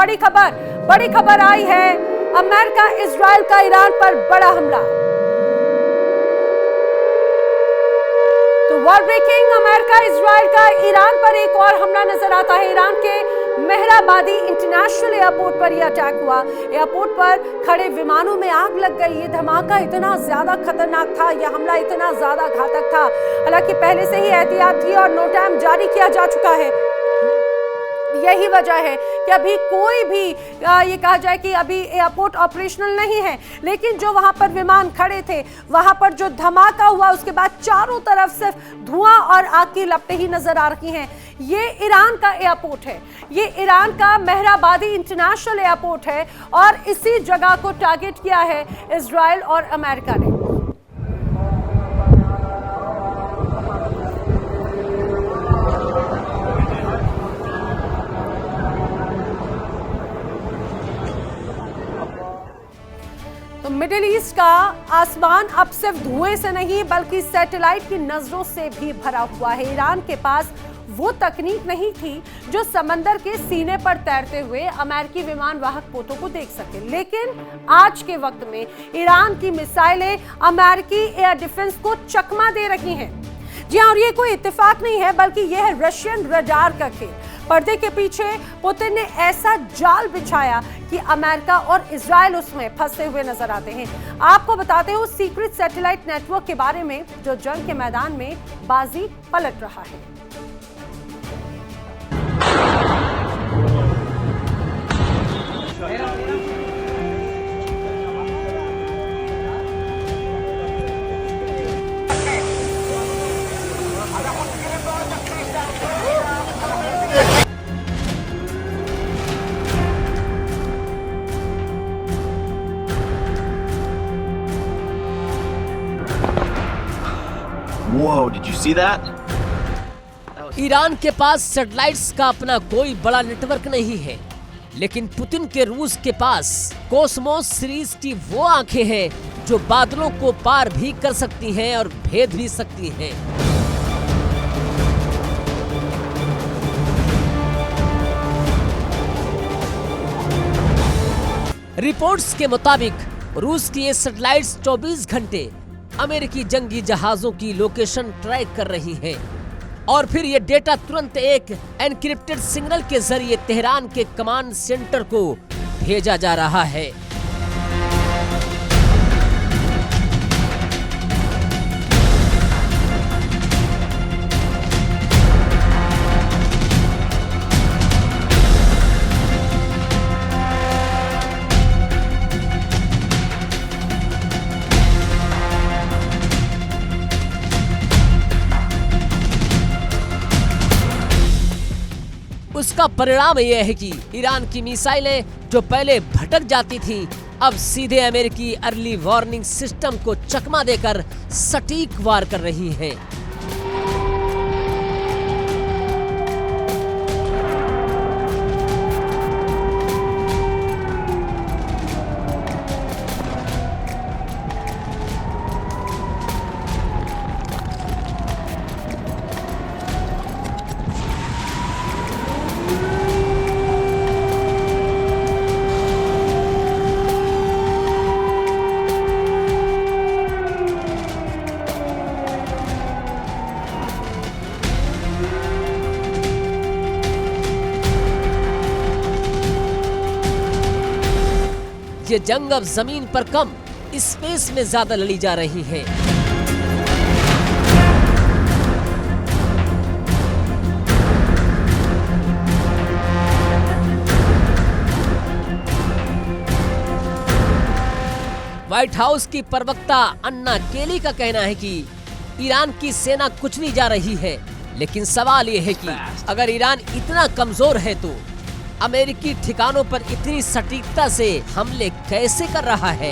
बड़ी खबर आई है। अमेरिका इजराइल का ईरान पर बड़ा हमला। तो वर्ल्ड ब्रेकिंग अमेरिका इजराइल का ईरान पर एक और हमला नजर आता है। ईरान के मेहराबादी इंटरनेशनल एयरपोर्ट पर यह अटैक हुआ। एयरपोर्ट पर खड़े विमानों में आग लग गई। ये धमाका इतना ज्यादा खतरनाक था, यह हमला इतना ज्यादा घातक था। हालांकि पहले से ही एहतियात थी और नो टाइम जारी किया जा चुका है। यही वजह है कि अभी कोई भी ये कहा जाए कि अभी एयरपोर्ट ऑपरेशनल नहीं है, लेकिन जो वहां पर विमान खड़े थे, वहां पर जो धमाका हुआ उसके बाद चारों तरफ सिर्फ धुआं और आग की लपटें ही नजर आ रही हैं। ये ईरान का एयरपोर्ट है, ये ईरान का मेहराबादी इंटरनेशनल एयरपोर्ट है और इसी जगह को टारगेट किया है इजराइल और अमेरिका ने। मिडिल ईस्ट का आसमान अब सिर्फ धुएं से नहीं बल्कि सैटेलाइट की नजरों से भी भरा हुआ है। ईरान के पास वो तकनीक नहीं थी जो समंदर के सीने पर तैरते हुए अमेरिकी विमान वाहक पोतों को देख सके, लेकिन आज के वक्त में ईरान की मिसाइलें अमेरिकी एयर डिफेंस को चकमा दे रही हैं। जी हां, और ये कोई इत्तेफाक नहीं है बल्कि यह है रशियन रडार का खेल। पर्दे के पीछे पुतिन ने ऐसा जाल बिछाया कि अमेरिका और इजराइल उसमें फंसे हुए नजर आते हैं। आपको बताते हैं उस सीक्रेट सैटेलाइट नेटवर्क के बारे में जो जंग के मैदान में बाजी पलट रहा है। Whoa, did you see that? Iran के पास सैटेलाइट्स का अपना कोई बड़ा नेटवर्क नहीं है, लेकिन पुतिन के रूस के पास कोस्मोस सीरीज की वो आंखें हैं जो बादलों को पार भी कर सकती हैं और भेद भी सकती हैं। रिपोर्ट्स के मुताबिक रूस की ये सैटेलाइट्स 24 घंटे अमेरिकी जंगी जहाजों की लोकेशन ट्रैक कर रही हैं और फिर ये डेटा तुरंत एक एनक्रिप्टेड सिग्नल के जरिए तेहरान के कमांड सेंटर को भेजा जा रहा है। उसका परिणाम यह है कि ईरान की मिसाइलें जो पहले भटक जाती थी अब सीधे अमेरिकी अर्ली वार्निंग सिस्टम को चकमा देकर सटीक वार कर रही हैं। ये जंग अब जमीन पर कम स्पेस में ज्यादा लड़ी जा रही है। व्हाइट हाउस की प्रवक्ता अन्ना केली का कहना है कि ईरान की सेना कुचली जा रही है, लेकिन सवाल ये है कि अगर ईरान इतना कमजोर है तो अमेरिकी ठिकानों पर इतनी सटीकता से हमले कैसे कर रहा है।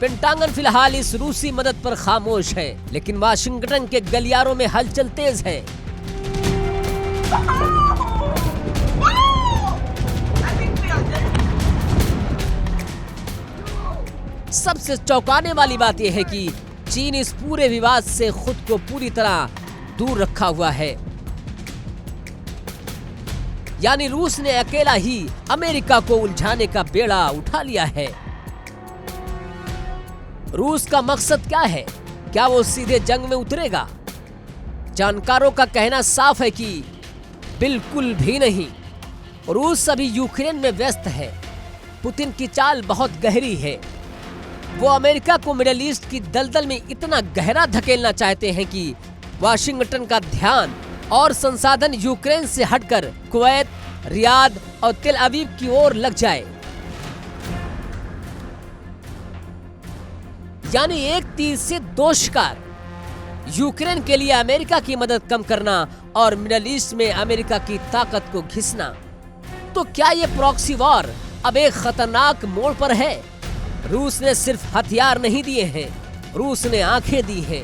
पेंटागन फिलहाल इस रूसी मदद पर खामोश है, लेकिन वाशिंगटन के गलियारों में हलचल तेज है। सबसे चौंकाने वाली बात यह है कि चीन इस पूरे विवाद से खुद को पूरी तरह दूर रखा हुआ है। यानी रूस ने अकेला ही अमेरिका को उलझाने का बेड़ा उठा लिया है। रूस का मकसद क्या है? क्या वो सीधे जंग में उतरेगा? जानकारों का कहना साफ है कि बिल्कुल भी नहीं। रूस अभी यूक्रेन में व्यस्त है। पुतिन की चाल बहुत गहरी है। वो अमेरिका को मिडिल ईस्ट की दलदल में इतना गहरा धकेलना चाहते हैं कि वाशिंगटन का ध्यान और संसाधन यूक्रेन से हटकर कुवैत, रियाद और तेल अवीव की ओर लग जाए। यानी एक तीर से दो शिकार। यूक्रेन के लिए अमेरिका की मदद कम करना और मिडिल ईस्ट में अमेरिका की ताकत को घिसना। तो क्या ये प्रॉक्सी वॉर अब एक खतरनाक मोड़ पर है? रूस ने सिर्फ हथियार नहीं दिए हैं, रूस ने आंखें दी हैं।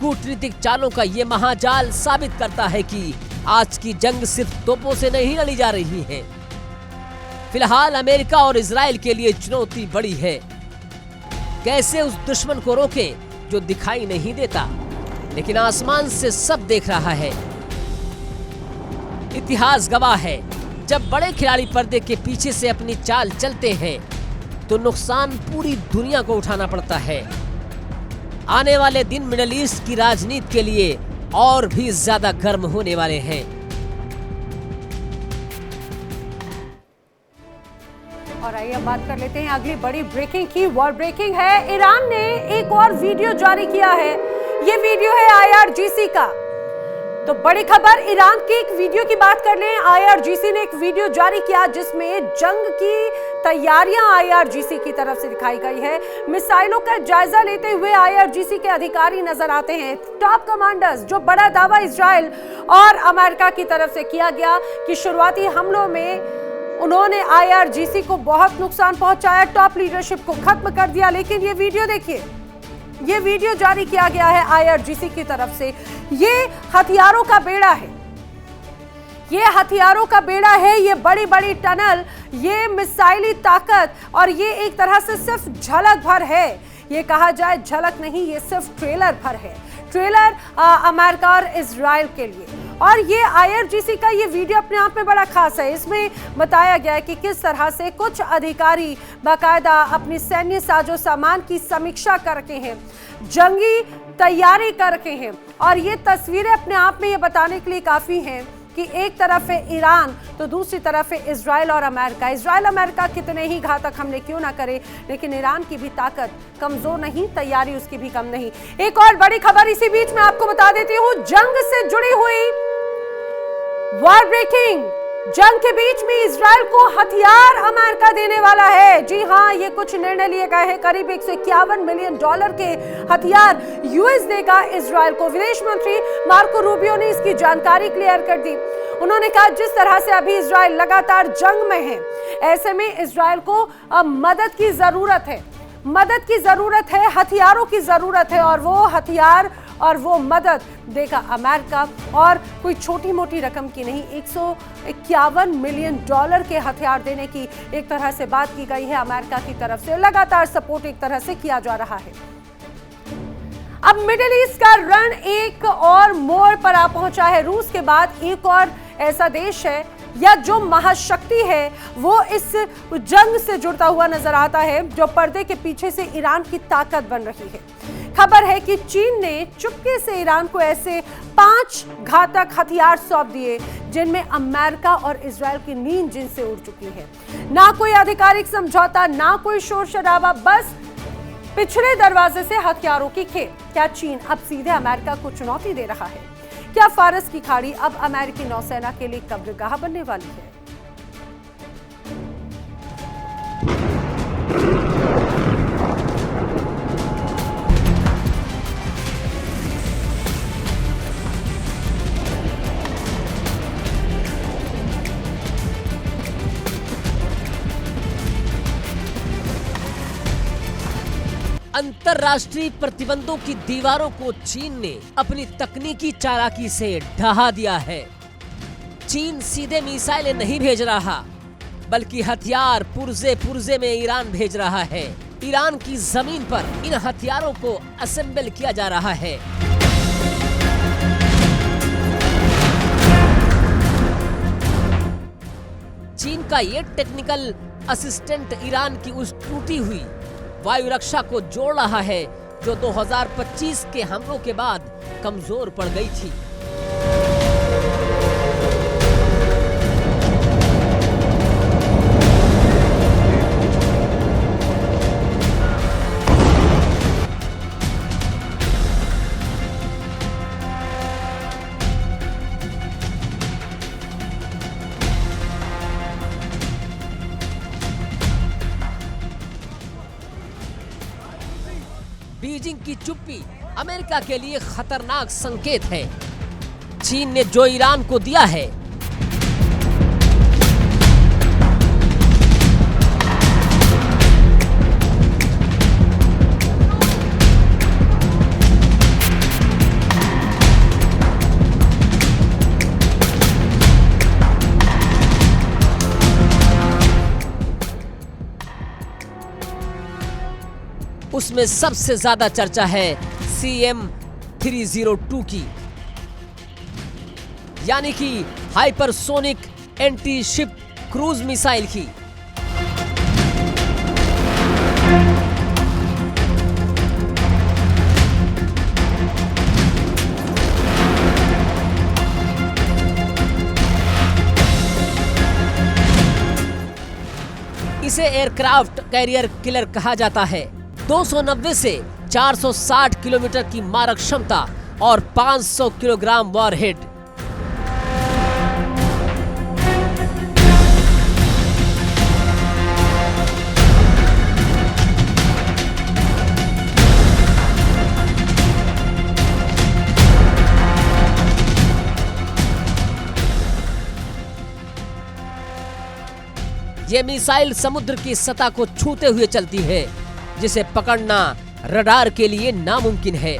कूटनीतिक चालों का ये महाजाल साबित करता है कि आज की जंग सिर्फ तोपों से नहीं लड़ी जा रही है। फिलहाल अमेरिका और इजराइल के लिए चुनौती बड़ी है। कैसे उस दुश्मन को रोके जो दिखाई नहीं देता लेकिन आसमान से सब देख रहा है। इतिहास गवाह है, जब बड़े खिलाड़ी पर्दे के पीछे से अपनी चाल चलते हैं तो नुकसान पूरी दुनिया को उठाना पड़ता है। आने वाले दिन मिडिल ईस्ट की राजनीति के लिए और भी ज्यादा गर्म होने वाले हैं। और आइए अब बात कर लेते हैं अगली बड़ी ब्रेकिंग की। वॉर ब्रेकिंग है, ईरान ने एक और वीडियो जारी किया है। ये वीडियो है IRGC का। तो बड़ी खबर, ईरान की एक वीडियो की बात कर लें। IRGC ने एक वीडियो जारी किया जिसमें जंग की तैयारियां IRGC की तरफ से दिखाई गई है। मिसाइलों का जायजा लेते हुए IRGC के अधिकारी नजर आते हैं, टॉप कमांडर्स। जो बड़ा दावा इजराइल और अमेरिका की तरफ से किया गया कि शुरुआती हमलों में उन्होंने IRGC को बहुत नुकसान पहुंचाया, टॉप लीडरशिप को खत्म कर दिया। लेकिन ये वीडियो देखिए, ये वीडियो जारी किया गया है IRGC की तरफ से। ये हथियारों का बेड़ा है, ये हथियारों का बेड़ा है, ये बड़ी बड़ी टनल, ये मिसाइली ताकत, और ये एक तरह से सिर्फ झलक भर है। ये कहा जाए झलक नहीं, ये सिर्फ ट्रेलर भर है। ट्रेलर अमेरिका और इजराइल के लिए। और ये IRGC का ये वीडियो अपने आप में बड़ा खास है। इसमें बताया गया है कि किस तरह से कुछ अधिकारी बाकायदा अपनी सैन्य साजो सामान की समीक्षा करके हैं, जंगी तैयारी करके हैं। और ये तस्वीरें अपने आप में ये बताने के लिए काफ़ी हैं कि एक तरफ है ईरान तो दूसरी तरफ है इजराइल और अमेरिका। इजराइल अमेरिका कितने ही घातक हमले क्यों ना करे, लेकिन ईरान की भी ताकत कमजोर नहीं, तैयारी उसकी भी कम नहीं। एक और बड़ी खबर इसी बीच में आपको बता देती हूँ, जंग से जुड़ी हुई वॉर ब्रेकिंग। जंग के बीच में इजराइल को हथियार अमेरिका देने वाला है। जी हां, ये कुछ निर्णय लिए गए हैं। करीब $151 मिलियन के हथियार यूएस देगा इजराइल को। विदेश मंत्री मार्को रूबियो ने इसकी जानकारी क्लियर कर दी। उन्होंने कहा जिस तरह से अभी इजराइल लगातार जंग में है, ऐसे में इजराइल को मदद की जरूरत है, मदद की जरूरत है, हथियारों की जरूरत है। और वो हथियार और वो मदद देगा अमेरिका, और कोई छोटी मोटी रकम की नहीं। $151 मिलियन के हथियार देने की एक तरह से बात की गई है अमेरिका की तरफ से। लगातार सपोर्ट एक तरह से किया जा रहा है। अब मिडिल ईस्ट का रण एक और मोड़ पर आ पहुंचा है। रूस के बाद एक और ऐसा देश है या जो महाशक्ति है वो इस जंग से जुड़ता हुआ नजर आता है, जो पर्दे के पीछे से ईरान की ताकत बन रही है। खबर है कि चीन ने चुपके से ईरान को ऐसे 5 घातक हथियार सौंप दिए जिनमें अमेरिका और इजराइल की नींद जिनसे उड़ चुकी है। ना कोई आधिकारिक समझौता, ना कोई शोर शराबा, बस पिछले दरवाजे से हथियारों की खेप। क्या चीन अब सीधे अमेरिका को चुनौती दे रहा है? क्या फारस की खाड़ी अब अमेरिकी नौसेना के लिए कब्रगाह बनने वाली है? अंतरराष्ट्रीय प्रतिबंधों की दीवारों को चीन ने अपनी तकनीकी चालाकी से ढहा दिया है। चीन सीधे मिसाइलें नहीं भेज रहा, बल्कि हथियार पुर्जे पुर्जे में ईरान भेज रहा है। ईरान की जमीन पर इन हथियारों को असेंबल किया जा रहा है। चीन का ये टेक्निकल असिस्टेंट ईरान की उस टूटी हुई वायु रक्षा को जोड़ रहा है जो 2025 के हमलों के बाद कमजोर पड़ गई थी। बीजिंग की चुप्पी अमेरिका के लिए खतरनाक संकेत है। चीन ने जो ईरान को दिया है उसमें सबसे ज्यादा चर्चा है CM-302 की, यानी कि hypersonic anti ship cruise missile की। इसे एयरक्राफ्ट कैरियर किलर कहा जाता है। 290 से 460 किलोमीटर की मारक क्षमता और 500 किलोग्राम वॉरहेड। ये मिसाइल समुद्र की सतह को छूते हुए चलती है, जिसे पकड़ना रडार के लिए नामुमकिन है।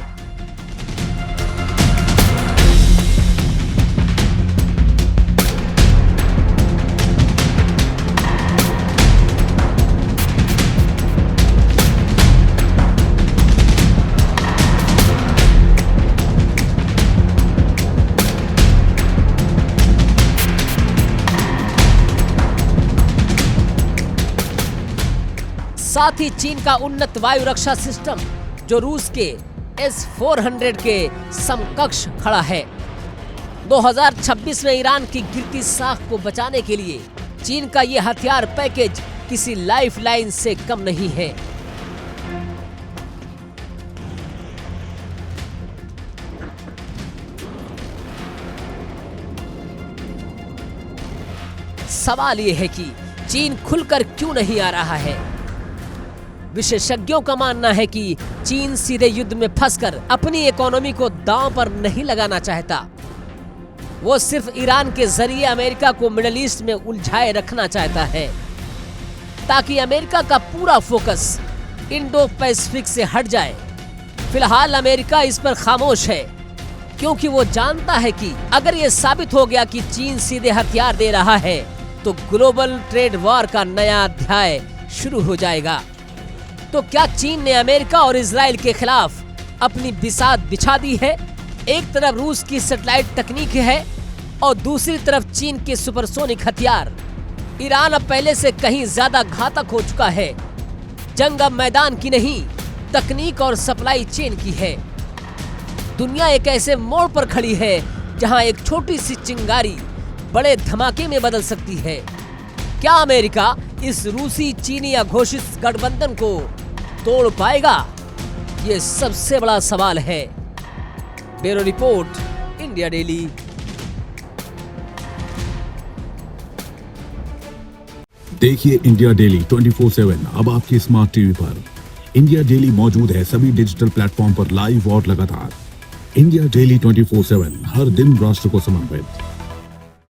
साथ ही चीन का उन्नत वायु रक्षा सिस्टम जो रूस के S-400 के समकक्ष खड़ा है। 2026 में ईरान की गिरती साख को बचाने के लिए चीन का ये हथियार पैकेज किसी लाइफलाइन से कम नहीं है। सवाल ये है कि चीन खुलकर क्यों नहीं आ रहा है। विशेषज्ञों का मानना है कि चीन सीधे युद्ध में फंसकर अपनी इकोनॉमी को दांव पर नहीं लगाना चाहता। वो सिर्फ ईरान के जरिए अमेरिका को मिडिल ईस्ट में उलझाए रखना चाहता है, ताकि अमेरिका का पूरा फोकस इंडो पैसिफिक से हट जाए। फिलहाल अमेरिका इस पर खामोश है, क्योंकि वो जानता है कि अगर ये साबित हो गया कि चीन सीधे हथियार दे रहा है तो ग्लोबल ट्रेड वॉर का नया अध्याय शुरू हो जाएगा। तो क्या चीन ने अमेरिका और इजराइल के खिलाफ अपनी बिसात बिछा दी है? एक तरफ रूस की सैटेलाइट तकनीक है और दूसरी तरफ चीन के सुपरसोनिक हथियार। ईरान अब पहले से कहीं ज्यादा घातक हो चुका है। जंग अब मैदान की नहीं, तकनीक और सप्लाई चेन की है। दुनिया एक ऐसे मोड़ पर खड़ी है जहां एक छोटी सी चिंगारी बड़े धमाके में बदल सकती है। क्या अमेरिका इस रूसी चीनी या घोषित गठबंधन को तोड़ पाएगा? ये सबसे बड़ा सवाल है। Bureau report, India daily. देखिए इंडिया डेली 24/7 अब आपकी स्मार्ट टीवी पर। इंडिया डेली मौजूद है सभी डिजिटल प्लेटफॉर्म पर लाइव और लगातार। इंडिया डेली 24/7 हर दिन राष्ट्र को समर्पित।